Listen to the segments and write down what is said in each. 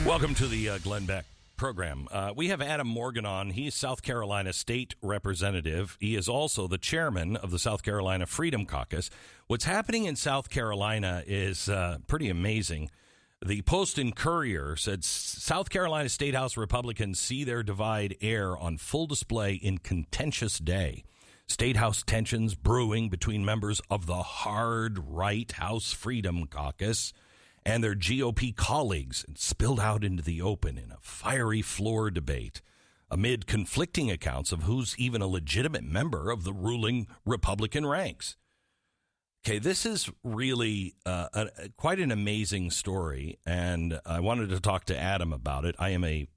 Welcome to the Glenn Beck program. We have Adam Morgan on. He's South Carolina State Representative. He is also the chairman of the South Carolina Freedom Caucus. What's happening in South Carolina is pretty amazing. The Post and Courier said South Carolina State House Republicans see their divide air on full display in contentious day. State House tensions brewing between members of the hard right House Freedom Caucus and their GOP colleagues spilled out into the open in a fiery floor debate amid conflicting accounts of who's even a legitimate member of the ruling Republican ranks. Okay, this is really quite an amazing story, and I wanted to talk to Adam about it. I am a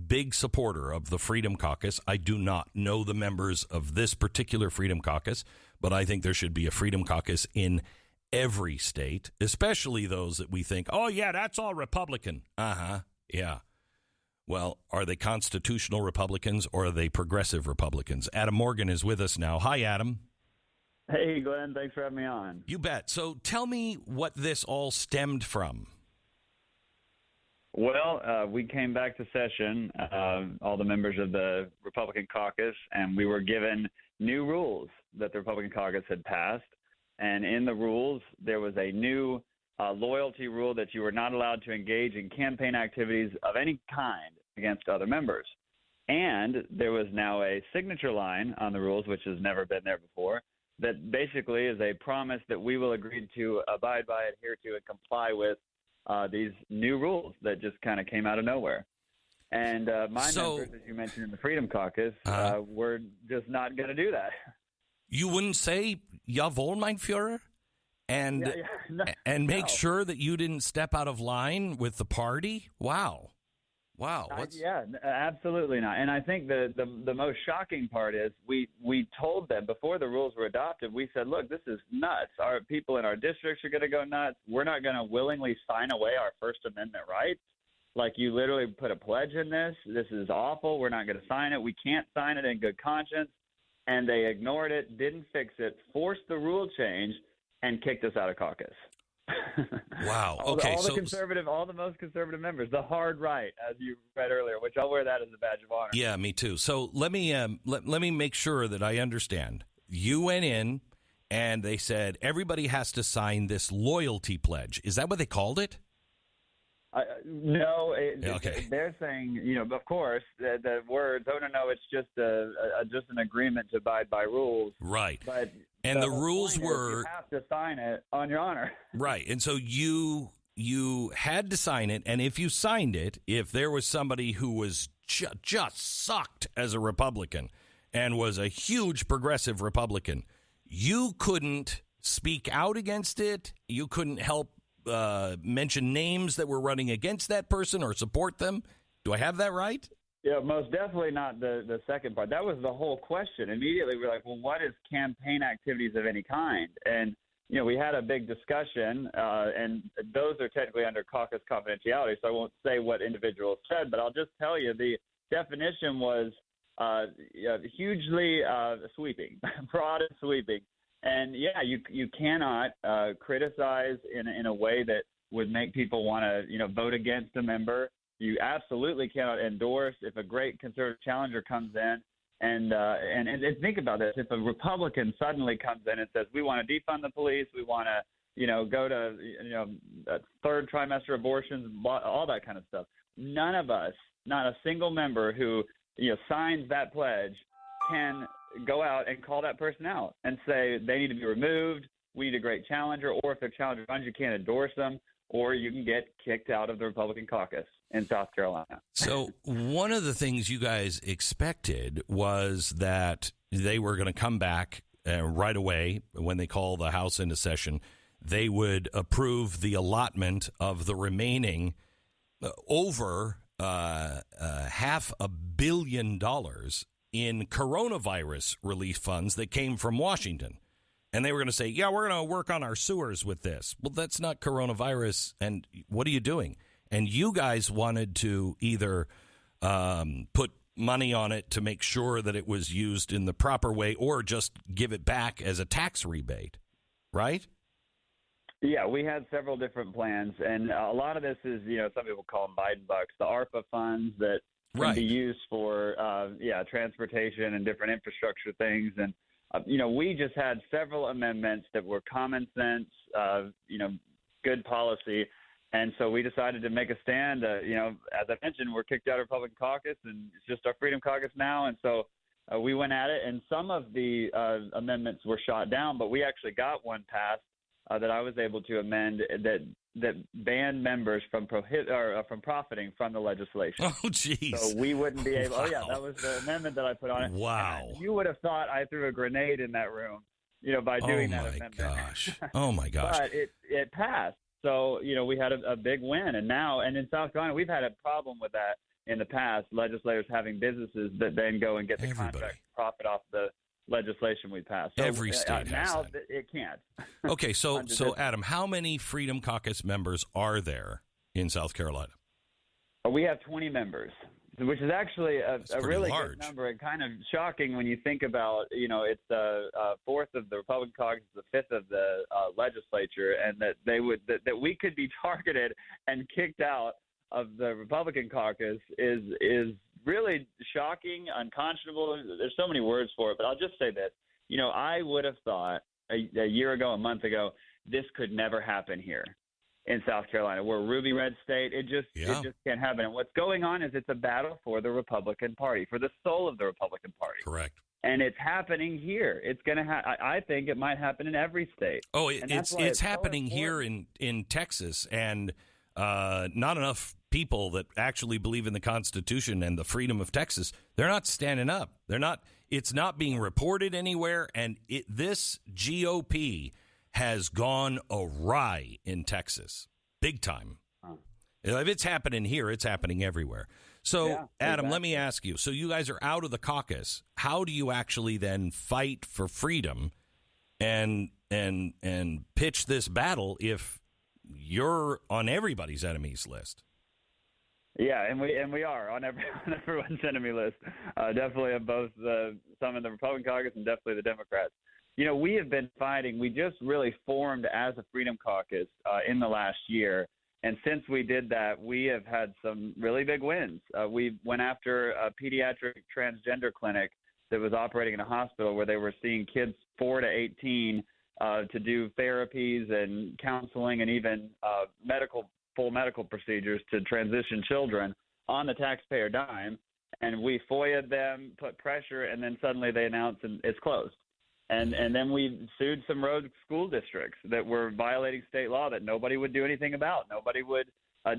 big supporter of the Freedom Caucus. I do not know the members of this particular Freedom Caucus, but I think there should be a Freedom Caucus in every state, especially those that we think, oh, yeah, that's all Republican. Yeah. Well, are they constitutional Republicans or are they progressive Republicans? Adam Morgan is with us now. Hi, Adam. Hey, Glenn. Thanks for having me on. You bet. So tell me what this all stemmed from. Well, we came back to session, all the members of the Republican caucus, and we were given new rules that the Republican caucus had passed. And in the rules, there was a new loyalty rule that you were not allowed to engage in campaign activities of any kind against other members. And there was now a signature line on the rules, which has never been there before, that basically is a promise that we will agree to abide by, adhere to, and comply with these new rules that just kind of came out of nowhere. And my members, as you mentioned in the Freedom Caucus, were just not going to do that. You wouldn't say Jawohl, mein Führer, and make sure that you didn't step out of line with the party? Wow. Absolutely not. And I think the most shocking part is we told them before the rules were adopted, we said, look, this is nuts. Our people in our districts are going to go nuts. We're not going to willingly sign away our First Amendment rights. Like, you literally put a pledge in this. This is awful. We're not going to sign it. We can't sign it in good conscience. And they ignored it, didn't fix it, forced the rule change, and kicked us out of caucus. Wow. Okay. All the most conservative members, the hard right, as you read earlier, which I'll wear that as a badge of honor. Yeah, me too. So let me let me make sure that I understand. You went in, and they said everybody has to sign this loyalty pledge. Is that what they called it? No, okay. They're saying, of course, the words, no, it's just just an agreement to abide by rules. Right. But and the rules were, you have to sign it on your honor. Right. And so you had to sign it, and if you signed it, if there was somebody who was just sucked as a Republican and was a huge progressive Republican, you couldn't speak out against it. You couldn't help mention names that were running against that person or support them. Do I have that right? Yeah, most definitely not the second part. That was the whole question. Immediately we're like, well, what is campaign activities of any kind? And, we had a big discussion, and those are technically under caucus confidentiality, so I won't say what individuals said, but I'll just tell you the definition was hugely sweeping, broad and sweeping. And, yeah, you cannot criticize in a way that would make people want to, vote against a member. You absolutely cannot endorse if a great conservative challenger comes in. And think about this. If a Republican suddenly comes in and says, we want to defund the police, we want to, go to, third trimester abortions, all that kind of stuff. None of us, not a single member who, signs that pledge can go out and call that person out and say they need to be removed, we need a great challenger, or if their challenger runs, you can't endorse them, or you can get kicked out of the Republican caucus in South Carolina. So one of the things you guys expected was that they were going to come back right away when they call the House into session. They would approve the allotment of the remaining over $500 million in coronavirus relief funds that came from Washington. And they were going to say, yeah, we're going to work on our sewers with this. Well, that's not coronavirus. And what are you doing? And you guys wanted to either put money on it to make sure that it was used in the proper way or just give it back as a tax rebate, right? Yeah, we had several different plans, and a lot of this is, some people call them Biden bucks, the ARPA funds that can be used for, transportation and different infrastructure things. And, we just had several amendments that were common sense, good policy. And so we decided to make a stand. As I mentioned, we're kicked out of Republican caucus, and it's just our Freedom Caucus now. And so we went at it, and some of the amendments were shot down, but we actually got one passed that I was able to amend that banned members from profiting from the legislation. Oh, geez. So we wouldn't be able. Wow. Oh, yeah, that was the amendment that I put on it. Wow. And you would have thought I threw a grenade in that room, by doing that amendment. Oh my gosh. But it passed. So we had a big win, and in South Carolina we've had a problem with that in the past. Legislators having businesses that then go and get the contract profit off the legislation we passed. So, every state has now that. It can't. Okay, so Adam, how many Freedom Caucus members are there in South Carolina? We have 20 members, which is actually a really large. Good number, and kind of shocking when you think about, it's the fourth of the Republican caucus, the fifth of the legislature, and that that we could be targeted and kicked out of the Republican caucus is really shocking, unconscionable. There's so many words for it, but I'll just say this. I would have thought a year ago, a month ago, this could never happen here in South Carolina. We're a ruby red state. It just can't happen. And what's going on is it's a battle for the Republican Party, for the soul of the Republican Party. Correct. And it's happening here. It's going to I think it might happen in every state. Oh, it's happening here in Texas, and not enough people that actually believe in the Constitution and the freedom of Texas. They're not standing up. It's not being reported anywhere. And this GOP has gone awry in Texas, big time. If it's happening here, it's happening everywhere. So, Adam, let me ask you. So you guys are out of the caucus. How do you actually then fight for freedom and pitch this battle if you're on everybody's enemies list? Yeah, and we are on everyone's enemy list. Definitely on both some in the Republican caucus and definitely the Democrats. We have been fighting. We just really formed as a Freedom Caucus in the last year. And since we did that, we have had some really big wins. We went after a pediatric transgender clinic that was operating in a hospital where they were seeing kids 4 to 18 to do therapies and counseling and even full medical procedures to transition children on the taxpayer dime. And we FOIA'd them, put pressure, and then suddenly they announced it's closed. And then we sued some road school districts that were violating state law that nobody would do anything about. Nobody would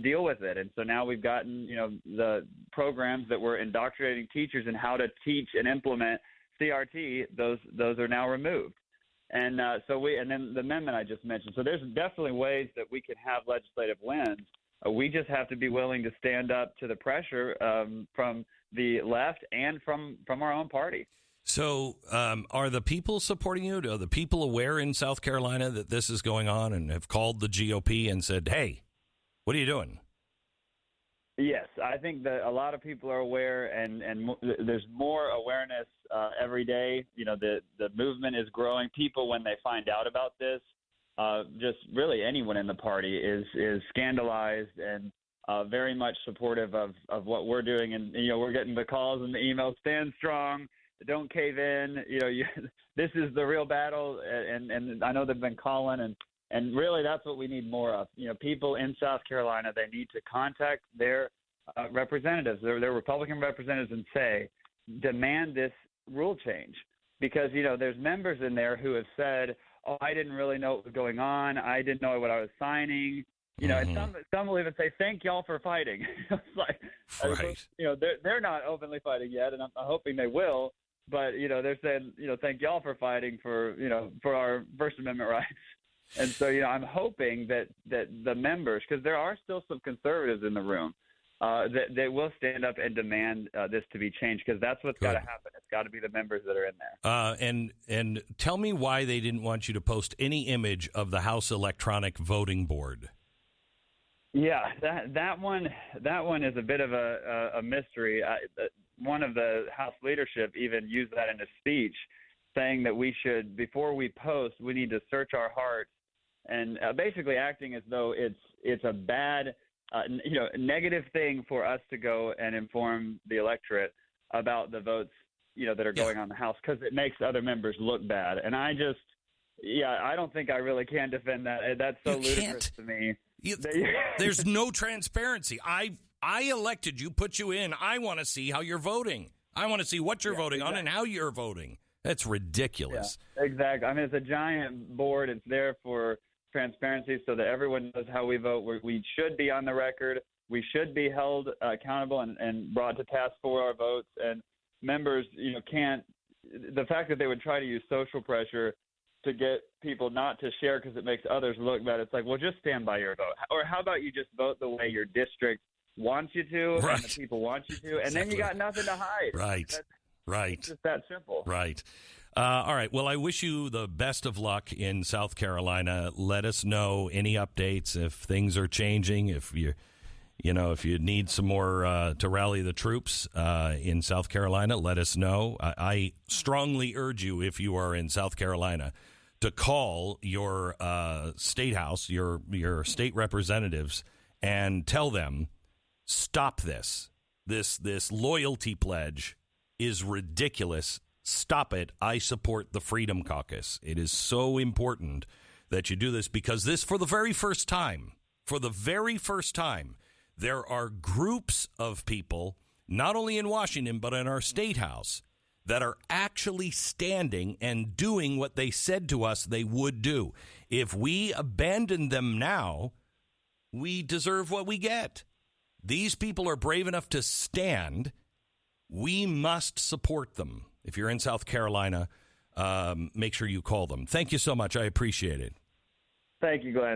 deal with it. And so now we've gotten, the programs that were indoctrinating teachers in how to teach and implement CRT, those are now removed. And and then the amendment I just mentioned. So there's definitely ways that we can have legislative wins. We just have to be willing to stand up to the pressure from the left and from our own party. So are the people supporting you? Are the people aware in South Carolina that this is going on and have called the GOP and said, hey, what are you doing? Yes, I think that a lot of people are aware, and there's more awareness every day. The movement is growing. People, when they find out about this, just really anyone in the party is scandalized and very much supportive of what we're doing. And, we're getting the calls and the emails, stand strong, don't cave in. This is the real battle. And I know they've been calling, and really that's what we need more of. People in South Carolina, they need to contact their representatives, their Republican representatives, and demand this rule change. Because, there's members in there who have said, oh, I didn't really know what was going on. I didn't know what I was signing. And some will even say, thank y'all for fighting. It's like, right. They're not openly fighting yet, and I'm hoping they will. But, they're saying, thank y'all for fighting for our First Amendment rights. And so, I'm hoping that the members, because there are still some conservatives in the room, that they will stand up and demand this to be changed, because that's what's got to happen. It's got to be the members that are in there. And tell me why they didn't want you to post any image of the House electronic voting board. Yeah, that one is a bit of a mystery. One of the House leadership even used that in a speech, saying that we should, before we post, we need to search our hearts and basically acting as though it's a bad, negative thing for us to go and inform the electorate about the votes, that are going on in the House, because it makes other members look bad. And I don't think I really can defend that. That's so ludicrous to me. There's no transparency. I elected you, put you in. I want to see how you're voting. I want to see what you're voting on and how you're voting. That's ridiculous. Yeah, exactly. I mean, it's a giant board. It's there for transparency so that everyone knows how we vote. We should be on the record. We should be held accountable and brought to task for our votes. And members, can't. The fact that they would try to use social pressure to get people not to share because it makes others look bad. It's like, well, just stand by your vote. Or how about you just vote the way your district wants you to and the people want you to, and then you got nothing to hide. Right. It's just that simple. Right. All right. Well, I wish you the best of luck in South Carolina. Let us know any updates if things are changing, if you need some more to rally the troops in South Carolina, let us know. I strongly urge you, if you are in South Carolina, to call your state house, your state representatives, and tell them, stop this. This loyalty pledge is ridiculous. Stop it. I support the Freedom Caucus. It is so important that you do this, because this, for the very first time, there are groups of people, not only in Washington, but in our state house, that are actually standing and doing what they said to us they would do. If we abandon them now, we deserve what we get. These people are brave enough to stand. We must support them. If you're in South Carolina, make sure you call them. Thank you so much. I appreciate it. Thank you, Glenn.